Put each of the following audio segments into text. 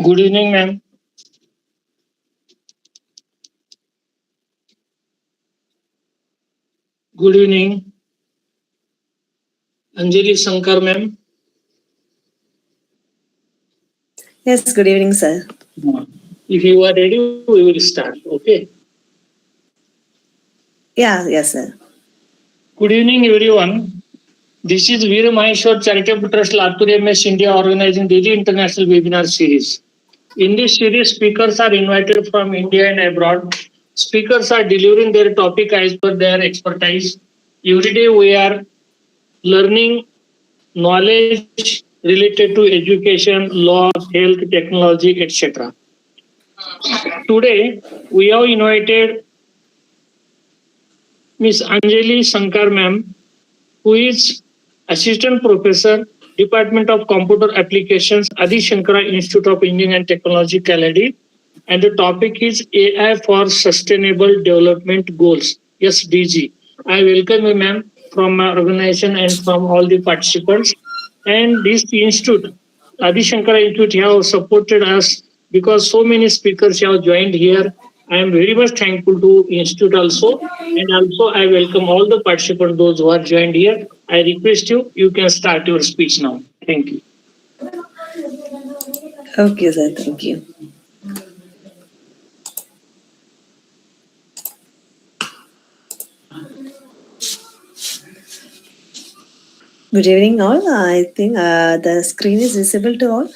Good evening, ma'am. Good evening, Anjali Sankar, ma'am. Yes, good evening, sir. If you are ready, we will start. Okay. Yes, sir. Good evening, everyone. This is Veer Maheshwar Charitable Trust Latur MS India organizing daily international webinar series. In this series, speakers are invited from India and abroad. Speakers are delivering their topic as per their expertise. Every day we are learning knowledge related to education, law, health, technology, etc. Today, we have invited Ms.Anjali Sankar ma'am, who is Assistant Professor, Department of Computer Applications, Adi Shankara Institute of Engineering and Technology, Kalady. And the topic is AI for Sustainable Development Goals, SDG. I welcome you, ma'am, from my organization and from all the participants. And this institute, Adi Shankara Institute, have supported us because so many speakers have joined here. I am very much thankful to Institute also. And also I welcome all the participants, those who are joined here. I request you, you can start your speech now. Thank you. Okay, sir. Thank you. Good evening, all. I think the screen is visible to all.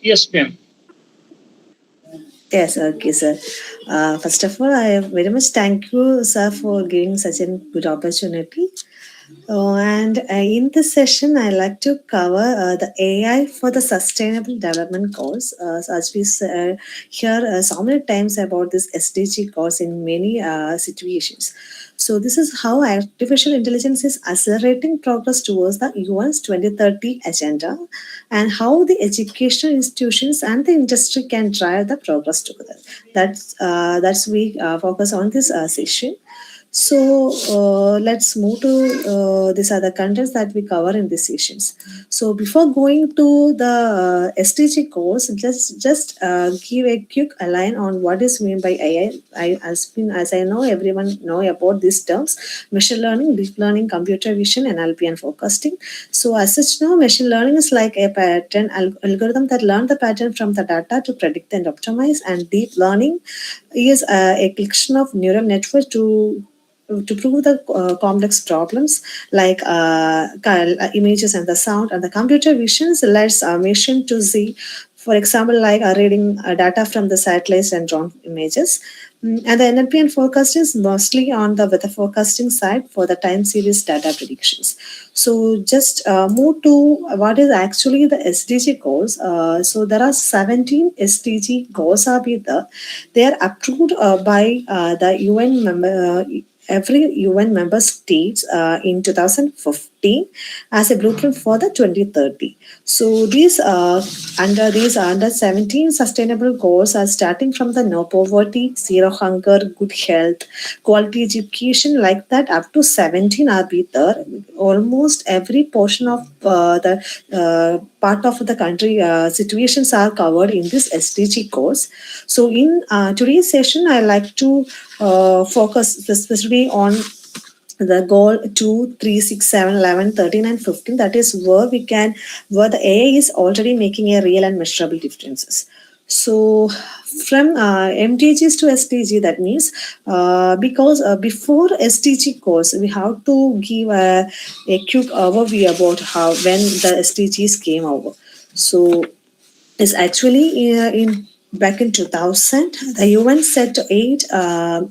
Yes, ma'am. Yes, okay, sir. First of all, I very much thank you, sir, for giving such a good opportunity. And in this session, I like to cover the AI for the Sustainable Development Goals. So as we hear so many times about this SDG goals in many situations. So this is how artificial intelligence is accelerating progress towards the UN's 2030 agenda, and how the educational institutions and the industry can drive the progress together. That's we focus on this session. So let's move to these other contents that we cover in these sessions. So before going to the SDG goals, just give a quick line on what is meant by AI. As I know, everyone know about these terms: machine learning, deep learning, computer vision, NLP, and forecasting. So as such, now machine learning is like a pattern algorithm that learn the pattern from the data to predict and optimize, and deep learning is a collection of neural networks to prove the complex problems like images and the sound, and the computer visions lets a machine to see, for example, like reading data from the satellites and drone images. And the NLP and forecasting is mostly on the weather forecasting side for the time series data predictions. So just move to what is actually the SDG goals. So there are 17 SDG goals are be there. They are approved by the UN member. Every UN member states in 2015 as a blueprint for the 2030. So these under 17 sustainable goals are starting from the no poverty, zero hunger, good health, quality education, like that up to 17 are be there. Almost every portion of the part of the country situations are covered in this SDG goals. So in today's session, I like to focus specifically on the goal 2, 3, 6, 7, 11, 13, and 15. That is where the AI is already making a real and measurable differences. So from MDGs to SDG, that means because before SDG goals, we have to give a quick overview about how when the SDGs came over. So is actually in back in 2000, the UN set 8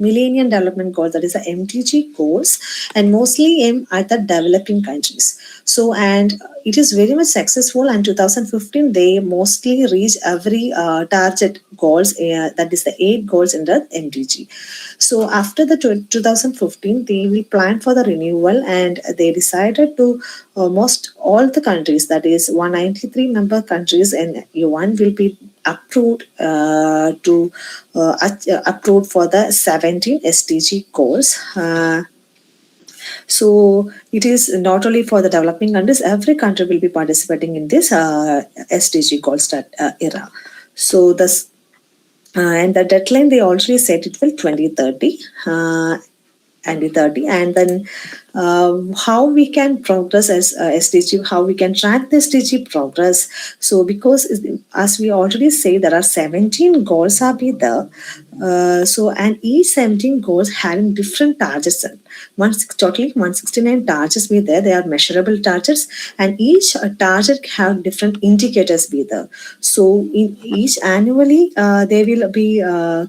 Millennium Development Goals, that is the MDG goals, and mostly aim at the developing countries. So, and it is very much successful. And 2015, they mostly reach every target goals, that is the 8 goals in the MDG. So, after the 2015, they will plan for the renewal, and they decided to most all the countries, that is 193 member countries in UN, will be approved approved for the 17 SDG goals. So it is not only for the developing countries, every country will be participating in this SDG goal era. So this and the deadline they already set it for 2030. And the 30, and then how we can progress as SDG, how we can track the SDG progress. So because as we already say, there are 17 goals are be there. So and each 17 goals having different targets. Totally 169 targets be there. They are measurable targets, and each target have different indicators be there. So in each annually, they will be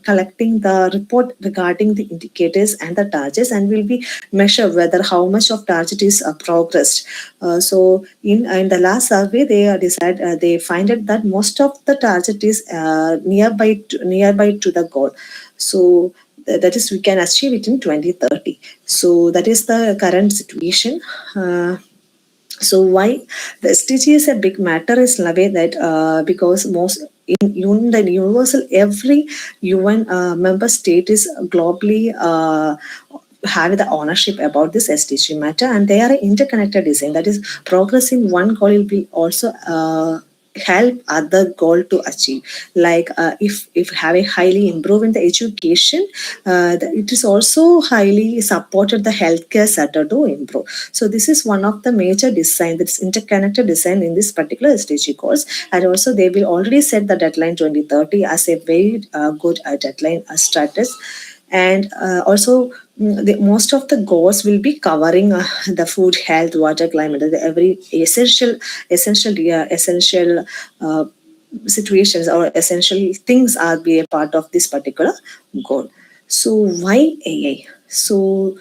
collecting the report regarding the indicators and the targets, and will be measure whether how much of target is progressed. So in the last survey, they they find it that most of the target is nearby to the goal. So that is we can achieve it in 2030. So that is the current situation. So why the SDG is a big matter is in a way that because most in the universal every UN member state is globally have the ownership about this SDG matter, and they are interconnected design. That is, progress in one goal will be also help other goal to achieve. Like if have a highly improve in the education, it is also highly supported the healthcare sector to improve. So this is one of the major design, that's interconnected design in this particular SDG goals. And also they will already set the deadline 2030 as a very good deadline strategy. And also most of the goals will be covering the food, health, water, climate, every essential situations or essential things are be a part of this particular goal. So why AI? So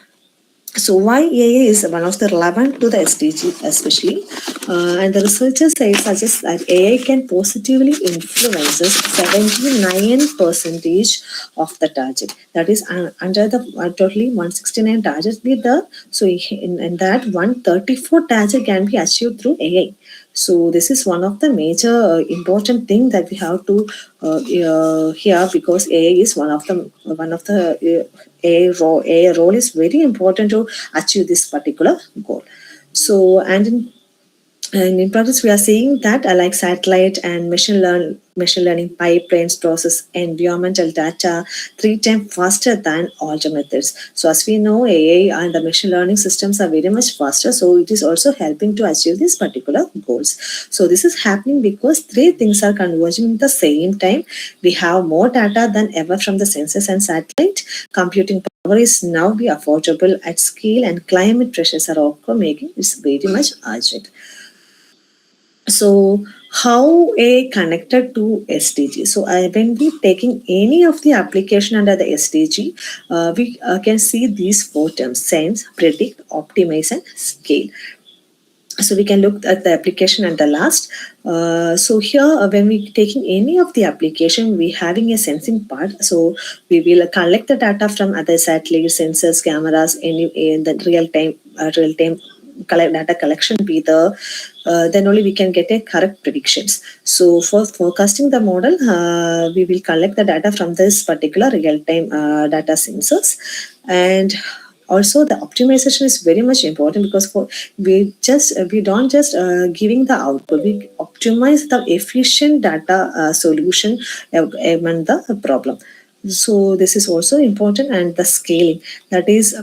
why AI is one of the relevant to the SDG especially, and the researchers say suggest that AI can positively influence 79% of the target. That is under the totally 169 targets be there. So in that 134 target can be achieved through AI. So this is one of the major important thing that we have to here, because AI is one of the AI role is very important to achieve this particular goal. So and in practice, we are seeing that like satellite and machine learning pipelines process environmental data 3 times faster than older methods. So as we know, AI and the machine learning systems are very much faster. So it is also helping to achieve these particular goals. So this is happening because three things are converging at the same time. We have more data than ever from the sensors and satellite. Computing power is now be affordable at scale, and climate pressures are also making it very much urgent. So how a connected to SDG? So when we taking any of the application under the SDG, we can see these four terms: sense, predict, optimize, and scale. So we can look at the application at the last. So here, when we taking any of the application, we having a sensing part. So we will collect the data from other satellites, sensors, cameras, any in the real time data collection be the then only we can get a correct predictions. So for forecasting the model, we will collect the data from this particular real time data sensors. And also the optimization is very much important, because we don't just giving the output, we optimize the efficient data solution among the problem. So this is also important. And the scaling, that is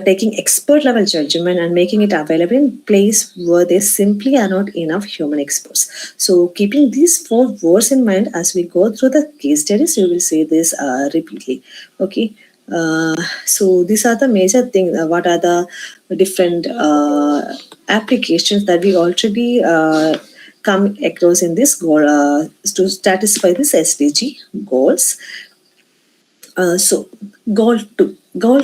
taking expert level judgment and making it available in place where there simply are not enough human experts. So keeping these four words in mind as we go through the case studies, you will see this repeatedly. Okay. So these are the major things. What are the different applications that we already come across in this goal to satisfy this SDG goals? So goal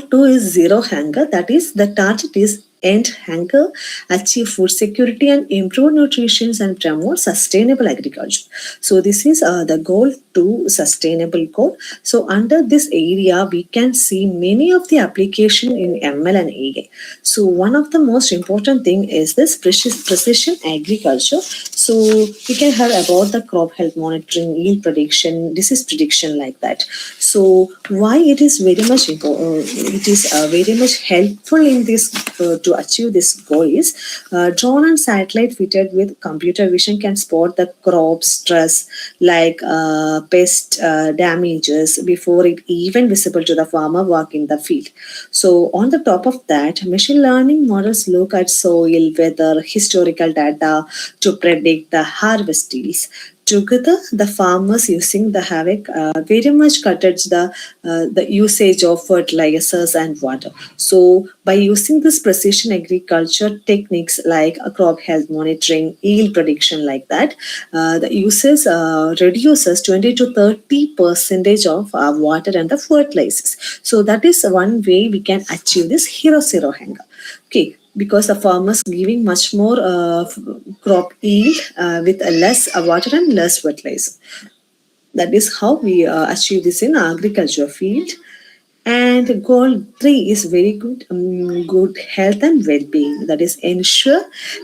two is zero hunger. That is, the target is end hunger, achieve food security, and improve nutrition and promote sustainable agriculture. So this is the goal to sustainable goal. So under this area, we can see many of the application in ML and AI. So one of the most important thing is this precision agriculture. So we can have about the crop health monitoring, yield prediction, disease prediction like that. So why it is very much important, it is very much helpful in this to achieve this goal is drone and satellite fitted with computer vision can spot the crop stress like pest damages before it even visible to the farmer work in the field. So on the top of that, machine learning models look at soil, weather, historical data to predict the harvest yields. Together, the farmers using the havoc very much cutted the usage of fertilizers and water. So, by using this precision agriculture techniques like crop health monitoring, yield prediction, like that, the uses reduces 20 to 30 percentage of water and the fertilizers. So, that is one way we can achieve this hero zero hunger. Okay, because the farmers giving much more crop yield with less water and less fertilizer. That is how we achieve this in agriculture field. And goal 3 is very good, good health and well-being. That is ensure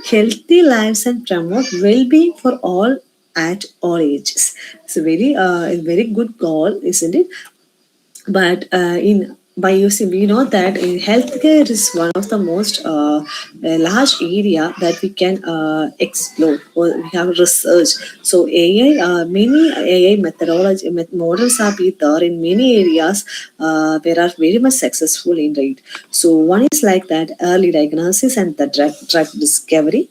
healthy lives and promote well-being for all at all ages. It's a very good goal, isn't it? But in by using, we know that in healthcare is one of the most large area that we can explore or we have research. So AI, many AI methodology models are be there in many areas where are very much successful in it. So one is like that early diagnosis and the drug discovery.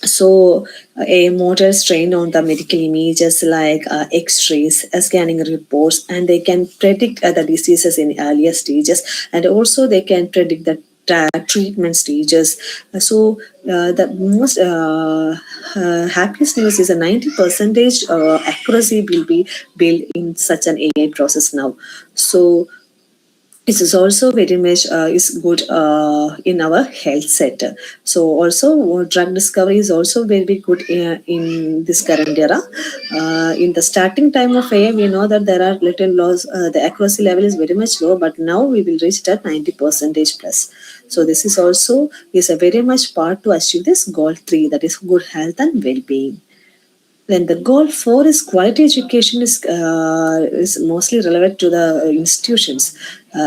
So a models trained on the medical images like x-rays, scanning reports, and they can predict the diseases in earlier stages, and also they can predict the treatment stages. So the most happiest news is a 90 percentage accuracy will be built in such an AI process now. So it is also very much is good in our health sector. So also drug discovery is also very good in this current era. In the starting time of AI, we know that there are little laws. The accuracy level is very much low, but now we will reach that 90 percentage plus. So this is also is a very much part to achieve this goal 3, that is good health and well-being. Then the goal 4 is quality education is mostly relevant to the institutions.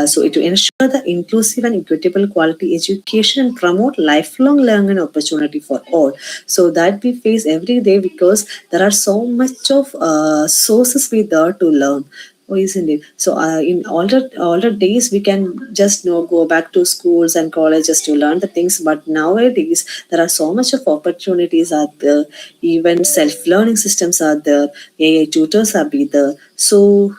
So to ensure the inclusive and equitable quality education and promote lifelong learning opportunity for all. So that we face every day because there are so much of sources we there to learn. Oh, isn't it? So in older days, we can just go back to schools and colleges to learn the things. But nowadays, there are so much of opportunities out there. Even self-learning systems are there. AI tutors are be there. So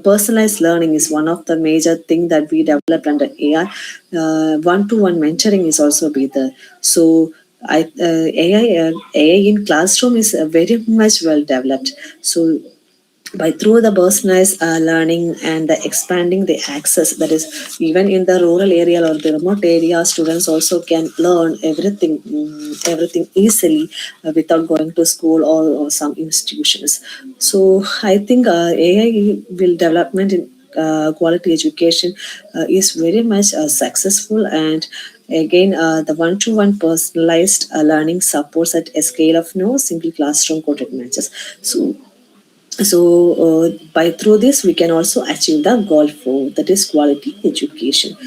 personalized learning is one of the major thing that we developed under AI. One-to-one mentoring is also be there. So AI in classroom is very much well developed. So by through the personalized learning and the expanding the access, that is even in the rural area or the remote area, students also can learn everything easily without going to school or some institutions. So I think AI will development in quality education is very much successful. And again, the one-to-one personalized learning supports at a scale of no single classroom coded matches. So by through this, we can also achieve the goal 4, that is quality education.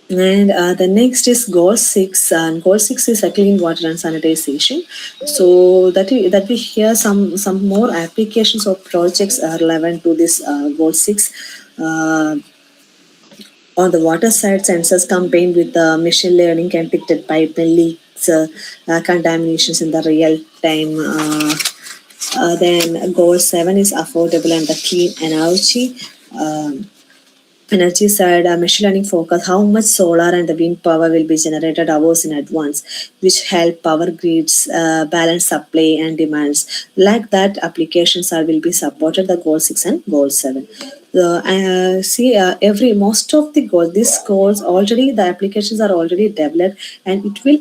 And the next is goal 6, and goal 6 is clean water and sanitization. So that we hear some more applications or projects are relevant to this goal 6. On the water side, sensors combined with the machine learning can detect pipeline leaks, contaminations in the real time. Then goal 7 is affordable and the clean energy. Energy side, machine learning focus how much solar and the wind power will be generated hours in advance, which help power grids balance supply and demands. Like that, applications will be supported the goal 6 and goal 7. Most of these goals already, the applications are already developed, and it will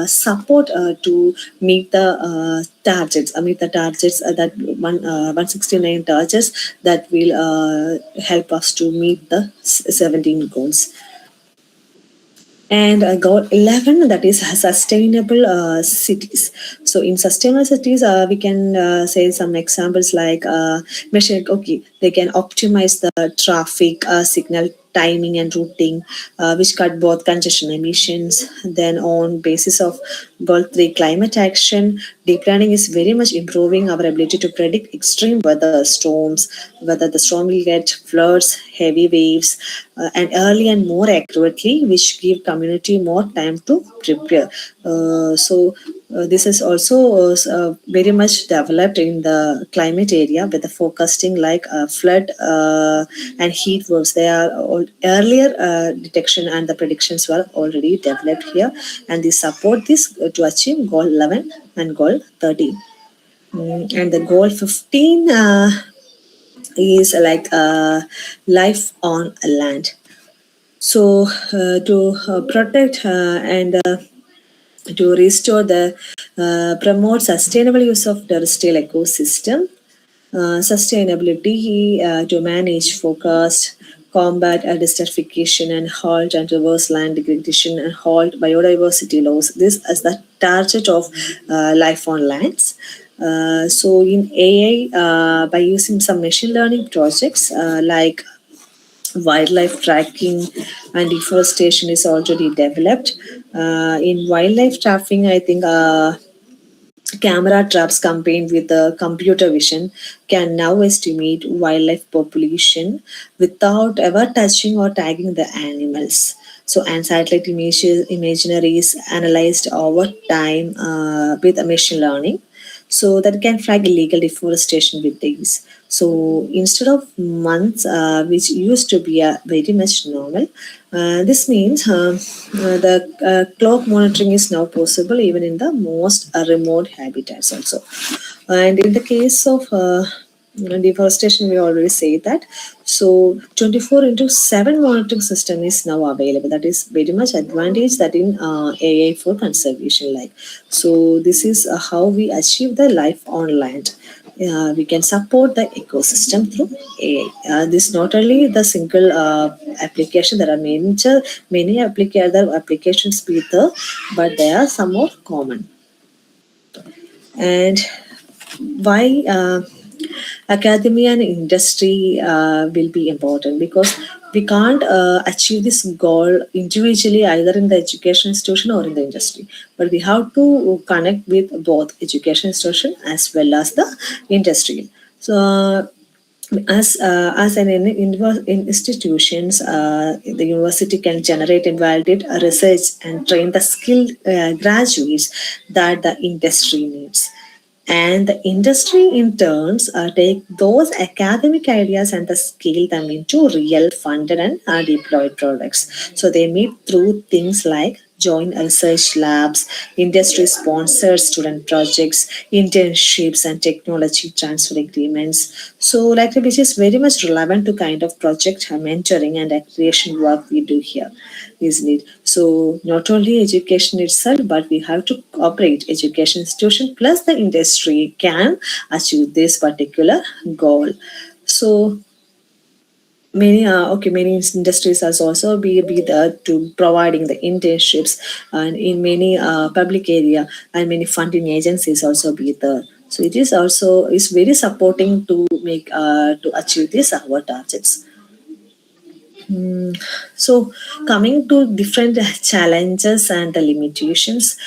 support to meet the targets that 169 targets that will help us to meet the 17 goals. And goal 11, that is sustainable cities. So in sustainable cities, we can say some examples like they can optimize the traffic signal timing and routing, which cut both congestion emissions. Then on basis of goal 3, climate action, deep learning is very much improving our ability to predict extreme weather storms, whether the storm will get floods, heavy waves, and early and more accurately, which give community more time to prepare. This is also very much developed in the climate area with the forecasting like flood and heat waves. They are earlier detection and the predictions were already developed here, and they support this to achieve goal 11 and goal 13. And the goal 15 is like life on land. So, to protect and to restore the promote sustainable use of terrestrial ecosystem, sustainability to manage forecast, combat desertification and halt and reverse land degradation and halt biodiversity loss. This is the target of life on lands. So in AI, by using some machine learning projects like wildlife tracking and deforestation is already developed. In wildlife tracking, I think camera traps combined with the computer vision can now estimate wildlife population without ever touching or tagging the animals. So, and satellite imagery is analyzed over time with a machine learning, so that can flag illegal deforestation with days. So instead of months, which used to be very much normal, this means the clock monitoring is now possible even in the most remote habitats also. And in the case of deforestation, we already say that. So 24 into 7 monitoring system is now available. That is very much advantage that in AI for conservation like. So this is how we achieve the life on land. We can support the ecosystem through AI. This not only the single application. There are many other applications with the, but there are some more common. And why academia and industry will be important, because we can't achieve this goal individually either in the education institution or in the industry, but we have to connect with both education institution as well as the industry. So as in institutions, the university can generate and validate research and train the skilled graduates that the industry needs. And the industry in turns take those academic ideas and scale them into real funded and deployed products. So they meet through things like joint research labs, industry sponsored student projects, internships, and technology transfer agreements. So, like which is very much relevant to kind of project mentoring and creation work we do here, isn't it? So, not only education itself, but we have to cooperate education institution plus the industry can achieve this particular goal. So, many industries has also be there to providing the internships, and in many public area and many funding agencies also be there. So it is also is very supporting to make to achieve this our targets. So coming to different challenges and the limitations,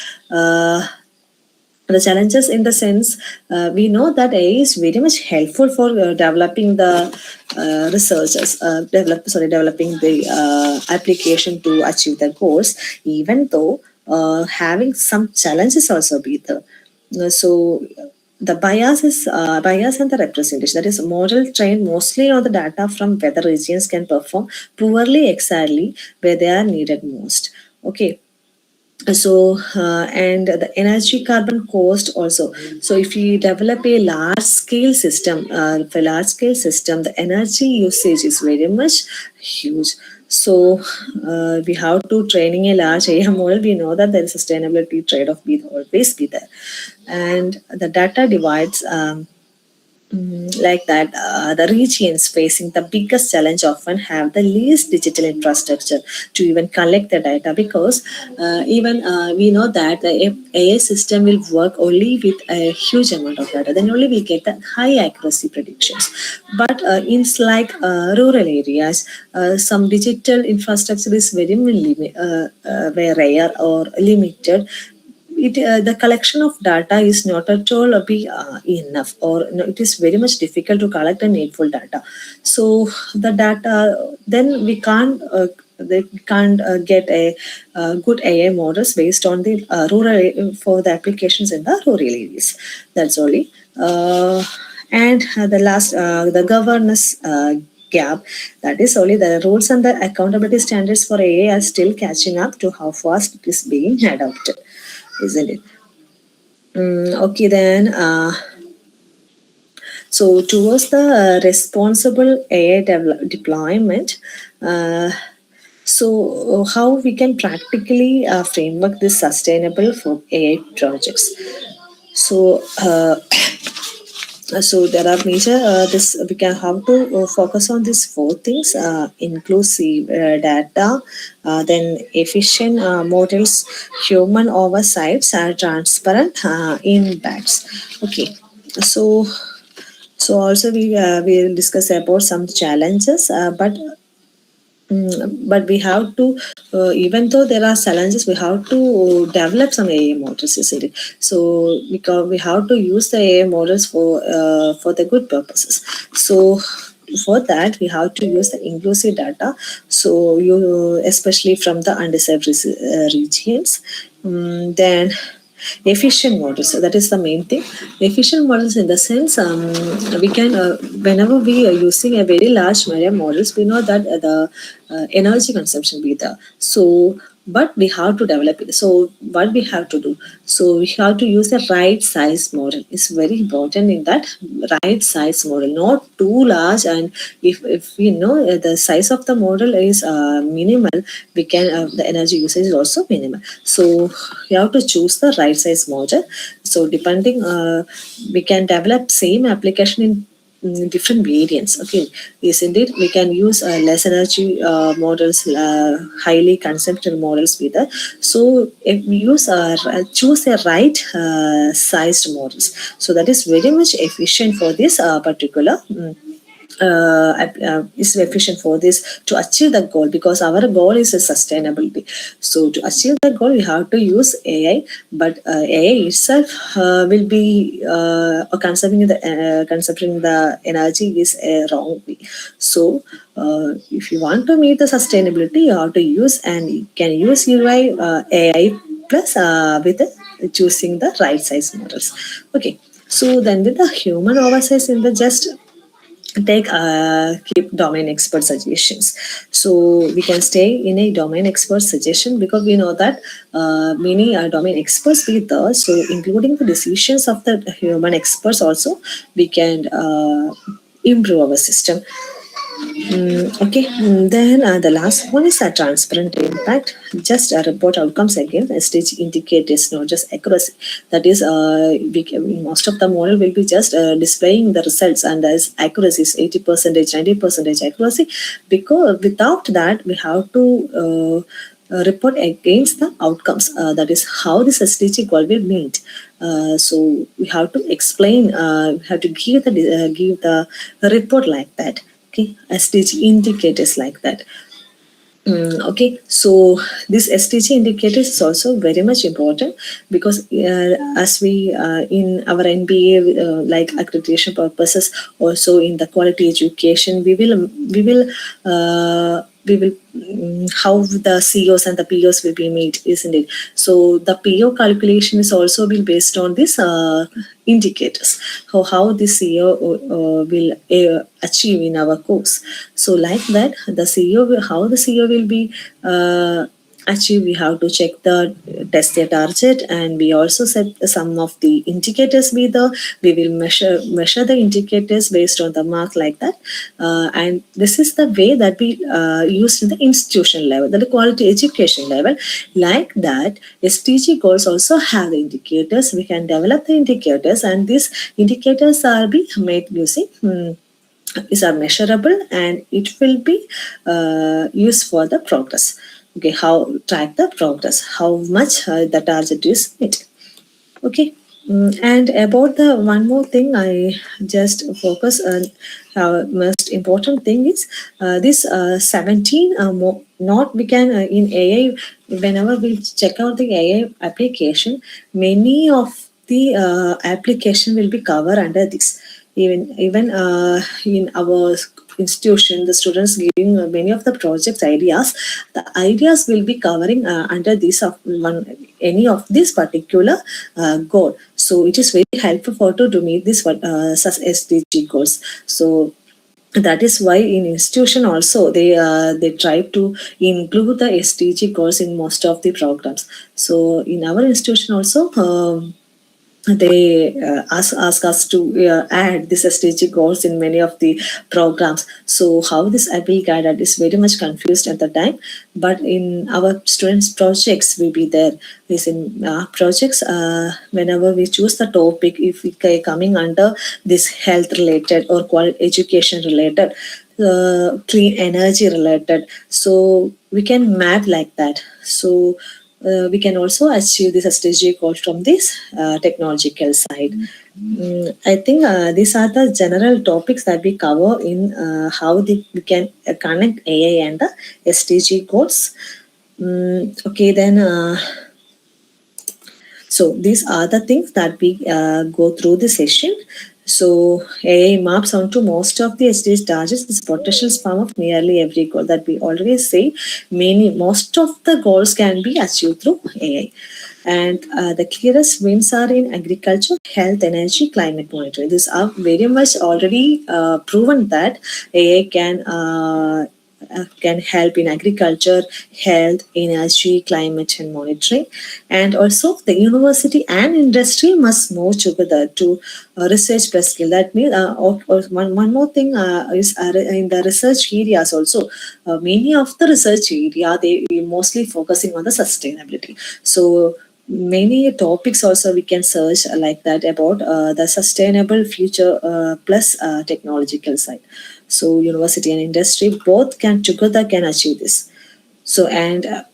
the challenges in the sense, we know that AI is very much helpful for developing the researchers, developing the application to achieve the goals, even though having some challenges also be there. So the bias and the representation, that is model trained mostly on the data from weather regions can perform poorly exactly where they are needed most. Okay. And the energy carbon cost also. So if you develop a large scale system, for large scale system, the energy usage is very much huge. So we have to training a large AI model. We know that there is sustainability trade-off will always be there, and the data divides. Like that, the regions facing the biggest challenge often have the least digital infrastructure to even collect the data, because even we know that the AI system will work only with a huge amount of data. Then only we get the high accuracy predictions. But in like rural areas, some digital infrastructure is very rare or limited. The collection of data is not at all be enough, or no, it is very much difficult to collect the needful data. So the data, then we can't get a good AI models based on the for the applications in the rural areas. That's only. And the last, the governance gap, that is only the rules and the accountability standards for AI are still catching up to how fast it is being adopted, isn't it? Okay, then. So, towards the responsible AI deployment, uh, how we can practically framework this sustainable for AI projects? So, there are major this we can have to focus on these four things: inclusive data, then efficient models, human oversights, transparent impacts. Okay, so also we will discuss about some challenges, but we have to, even though there are challenges, we have to develop some AI models, isn't it? So because we have to use the AI models for the good purposes. So for that, we have to use the inclusive data. So you, especially from the underserved regions, then efficient models. So that is the main thing. Efficient models in the sense, we can whenever we are using a very large area models, we know that the energy consumption be there. So but we have to develop it. So what we have to do? So we have to use the right size model. It's very important in that right size model, not too large. And if we know the size of the model is minimal, we can the energy usage is also minimal. So you have to choose the right size model. So depending, we can develop same application in different variants. Okay, yes, indeed, we can use less energy models, highly consumptive models with that. So if we use choose the right sized models, so that is very much efficient for this particular. Is efficient for this to achieve the goal, because our goal is a sustainability. So to achieve the goal, we have to use AI, but AI itself will be conserving the energy is a wrong way. So if you want to meet the sustainability, you have to use, and you can use UI AI plus with choosing the right size models. Okay. So then with the human oversight in the just take keep domain expert suggestions. So we can stay in a domain expert suggestion, because we know that many domain experts be there, so including the decisions of the human experts also, we can improve our system. Okay, then the last one is a transparent impact. Just report outcomes again. Stage indicators, not just accuracy. That is, most of the model will be just displaying the results, and as accuracy is 80%, 90% accuracy. Because without that, we have to report against the outcomes. That is how this SDG goal will meet. So we have to explain. We have to give the report like that. Okay, SDG indicators like that. Okay, so this SDG indicators is also very much important, because as we in our NBA, like accreditation purposes, also in the quality education, how the COs and the POs will be made, isn't it? So the PO calculation is also be based on this indicators, how the CEO will achieve in our course. So like that, the CEO will, how the CEO will be achieve, we have to check the test their target, and we also set some of the indicators with the, we will measure the indicators based on the mark like that. And this is the way that we use in the institution level, the quality education level. Like that, SDG goals also have the indicators. We can develop the indicators, and these indicators are be made using is are measurable, and it will be used for the progress. Okay, how track the progress, how much the target is met. Okay. And about the one more thing, I just focus on most important thing is this 17 not we can in AI, whenever we check out the AI application, many of the application will be covered under this. Even in our institution, the students giving many of the projects ideas, the ideas will be covering under this of one any of this particular goal. So it is very helpful for to meet this such SDG goals. So that is why in institution also they try to include the SDG goals in most of the programs. So in our institution also. They ask us to add this SDG goals in many of the programs. So how this will guided is very much confused at the time. But in our students' projects will be there. Is in projects whenever we choose the topic, if we coming under this health related or quality education related, clean energy related, so we can map like that. So we can also achieve this SDG goal from this technological side. I think these are the general topics that we cover in how we can connect AI and the SDG goals. Okay, then. So these are the things that we go through the session. So AI maps onto most of the SDGs targets is potential span of nearly every goal that we always say. Most of the goals can be achieved through AI. And the clearest wins are in agriculture, health, energy, climate monitoring. These are very much already proven that AI can help in agriculture, health, energy, climate, and monitoring. And also, the university and industry must move together to research plus skill. That means, one more thing is in the research areas also. Many of the research area they mostly focusing on the sustainability. So many topics also we can search like that about the sustainable future plus technological side. So university and industry both can together can achieve this. So and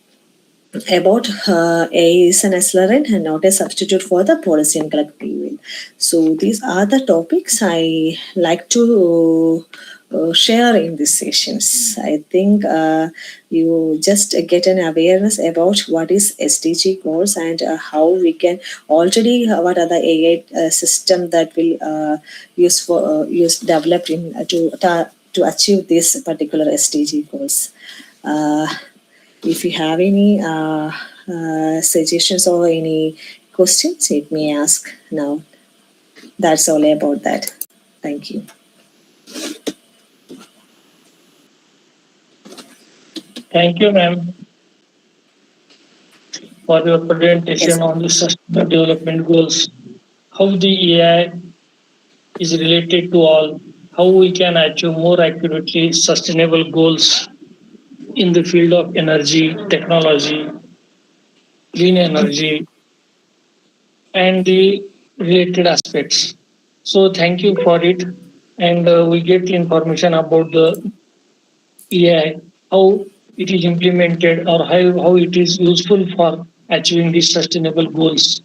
about AI is an accelerant and not a substitute for the policy and collective will. So these are the topics I like to share in these sessions. I think you just get an awareness about what is SDG goals and how we can already what are the AI system that will use developed in to achieve this particular SDG goals. If you have any suggestions or any questions, you may ask now. That's all about that. Thank you. Thank you, ma'am, for your presentation Yes. on the sustainable development goals, how the AI is related to all, how we can achieve more accurately sustainable goals in the field of energy, technology, clean energy, and the related aspects. So thank you for it. And we get information about the AI, how it is implemented or how it is useful for achieving these sustainable goals.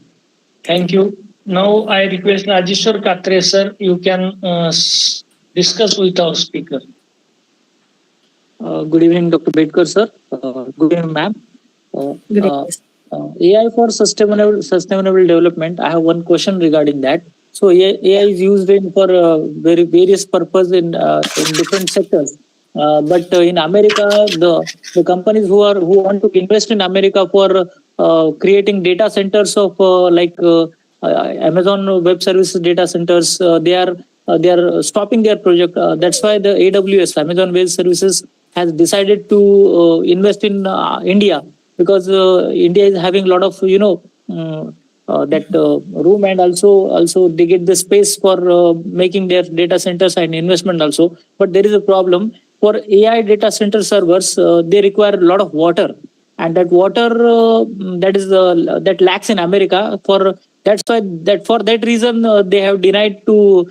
Thank you. Now I request Rajeshwar Katre sir, you can discuss with our speaker. Good evening, Dr. Bedkar, sir. Good evening, ma'am. Good evening. AI for sustainable development. I have one question regarding that. So AI is used for very various purpose in different sectors. But in America, the companies who want to invest in America for creating data centers of Amazon Web Services data centers, they are stopping their project. That's why the AWS, Amazon Web Services, has decided to invest in India because India is having a lot of that room, and also they get the space for making their data centers and investment also. But there is a problem for AI data center servers. They require a lot of water, and that water that lacks in America. That's why that for that reason they have denied to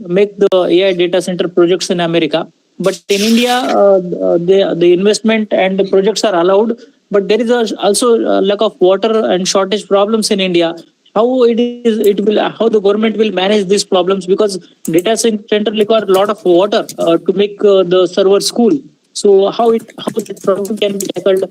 make the AI data center projects in America. But in India, the investment and the projects are allowed. But there is also a lack of water and shortage problems in India. How the government will manage these problems, because data center require a lot of water to make the servers cool. So how that problem can be tackled?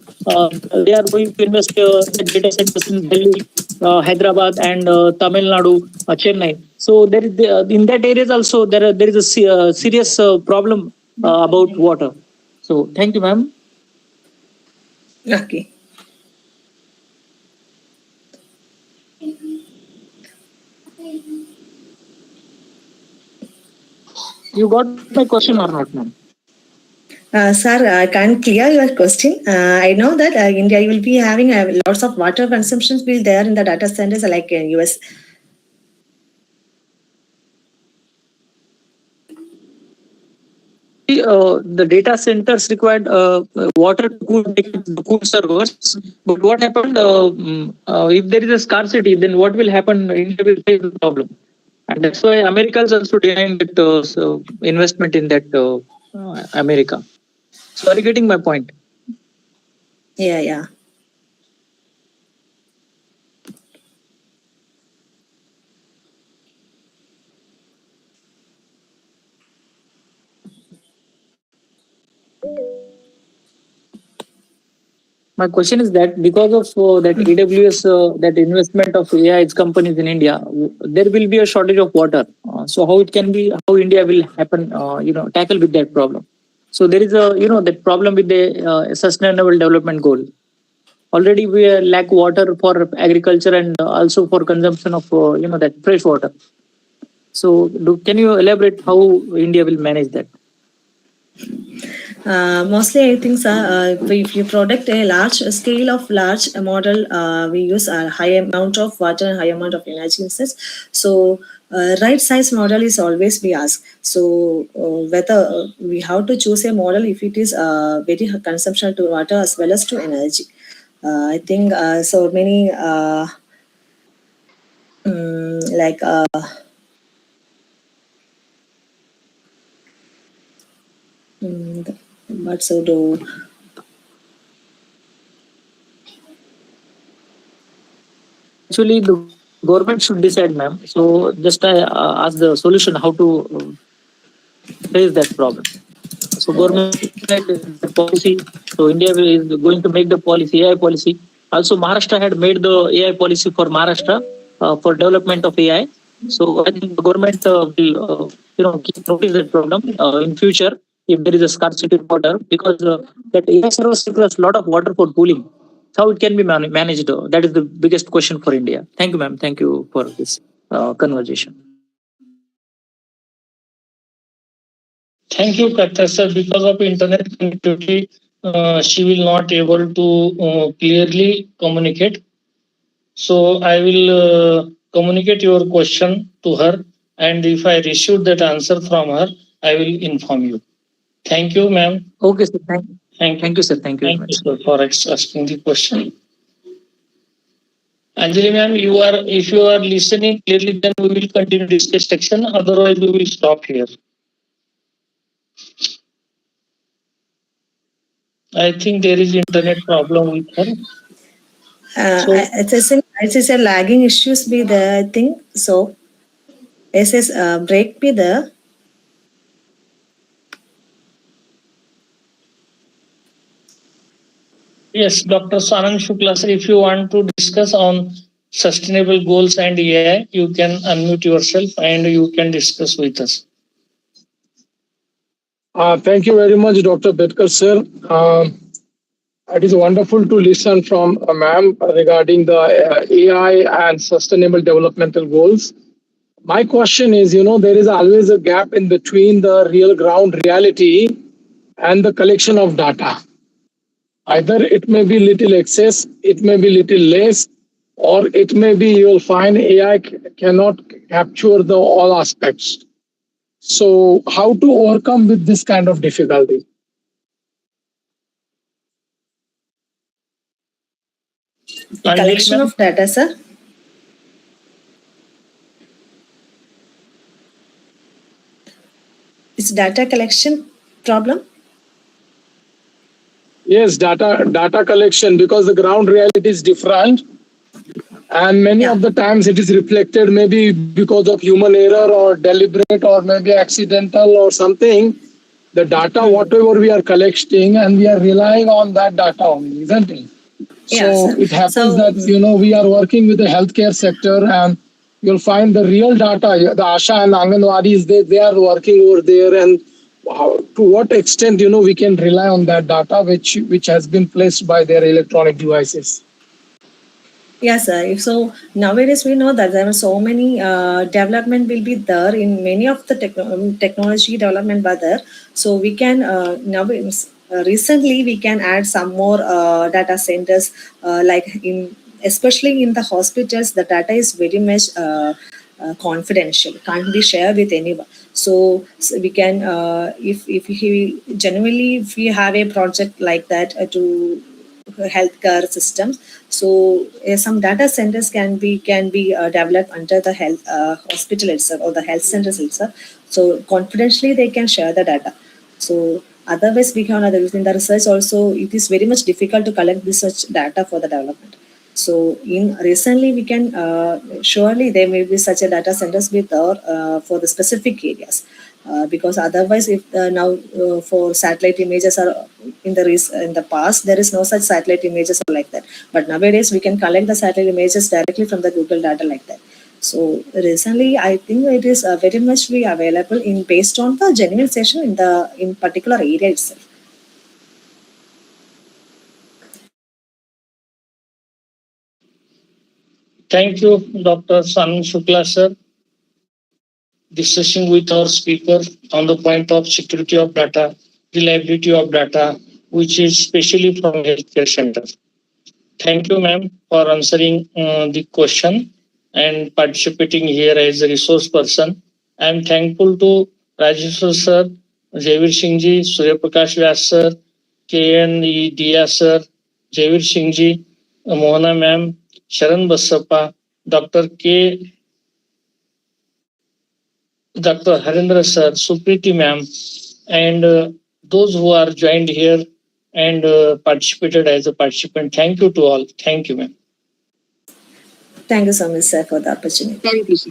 They are going to invest the data centers in Delhi, Hyderabad, and Tamil Nadu, Chennai. So in that areas also there is a serious problem about water. So thank you, ma'am. Okay. You got my question or not, ma'am? Sir, I can't clear your question. I know that India will be having lots of water consumptions will there in the data centers like in US. The data centers required water to cool servers. But what happened if there is a scarcity? Then what will happen? India will face the problem, and that's why America is also denying that investment in that America. So are you getting my point? Yeah, yeah. My question is that because of that AWS, that investment of AI companies in India, there will be a shortage of water. So how it can be, how India will happen, tackle with that problem. So there is that problem with the sustainable development goal. Already we lack water for agriculture and also for consumption of that fresh water. So can you elaborate how India will manage that? Mostly, I think, sir, if you product a large scale of large model, we use a high amount of water and high amount of energy instead. So, right size model is always be asked. So, whether we have to choose a model if it is very consumption to water as well as to energy. I think so many like what so do Actually, the government should decide, ma'am. So just I ask the solution how to face that problem. So government is the policy. So India is going to make the policy, AI policy. Also, Maharashtra had made the AI policy for Maharashtra for development of AI. So I think the government will, keep notice that problem in future if there is a scarcity of water, because that AI servers requires a lot of water for cooling. How it can be managed? That is the biggest question for India. Thank you, ma'am. Thank you for this conversation. Thank you, Katha sir. Because of internet connectivity, she will not able to clearly communicate. So I will communicate your question to her, and if I receive that answer from her, I will inform you. Thank you, ma'am. Okay, sir. Thank you. Thank you, sir. Thank you very Thank you, much. sir, for asking the question. Anjali, ma'am, if you are listening clearly, then we will continue discuss section. Otherwise, we will stop here. I think there is internet problem with her. So it is a lagging issues be there, I think so. Is break be there. yes, Dr. Sanam Shukla, sir, if you want to discuss on sustainable goals and AI, you can unmute yourself and you can discuss with us. Thank you very much, Dr. BETKAR, sir. It is wonderful to listen from ma'am regarding the AI and sustainable developmental goals. My question is, there is always a gap in between the real ground reality and the collection of data. Either it may be little excess, it may be little less, or it may be you'll find AI cannot capture the all aspects. So how to overcome with this kind of difficulty? The Anjali collection ma'am? of data, sir. Is data collection problem? Yes, data collection, because the ground reality is different, and many Yeah. of the times it is reflected maybe because of human error or deliberate or maybe accidental or something. The data Hmm. whatever we are collecting, and we are relying on that data only, isn't it? Yeah, So sir. it happens So that we are working with the healthcare sector, and you'll find the real data. The Asha and Anganwadis, they are working over there, and to what extent we can rely on that data which has been placed by their electronic devices. yes, sir. So nowadays we know that there are so many development will be there in many of the technology development are there. So we can recently we can add some more data centers like in especially in the hospitals the data is very much confidential, can't be shared with anyone. So we can if he genuinely if we have a project like that to healthcare systems. So some data centers can be developed under the health hospital itself or the health centers itself. So confidentially they can share the data. So otherwise we can in the research also it is very much difficult to collect this such data for the development. So in recently we can surely there may be such a data centers with for the specific areas. Because otherwise if now for satellite images are in the past there is no such satellite images like that, but nowadays we can collect the satellite images directly from the Google data like that. So recently I think it is very much be available in based on the genuine session in the in particular area itself. Thank you, Dr. San Shukla sir, discussing with our speaker on the point of security of data, reliability of data, which is specially from healthcare center. Thank you, ma'am, for answering the question and participating here as a resource person. I am thankful to Rajesh sir, Javier Singh ji, Surya Prakash Vyas sir, KN Dia sir, Javier Singh ji, Mohana ma'am, Sharan Basappa, Dr. K. Dr. Harendra sir, Supriti ma'am, and those who are joined here and participated as a participant. Thank you to all. Thank you, ma'am. Thank you so much, sir, for the opportunity. Thank you, sir.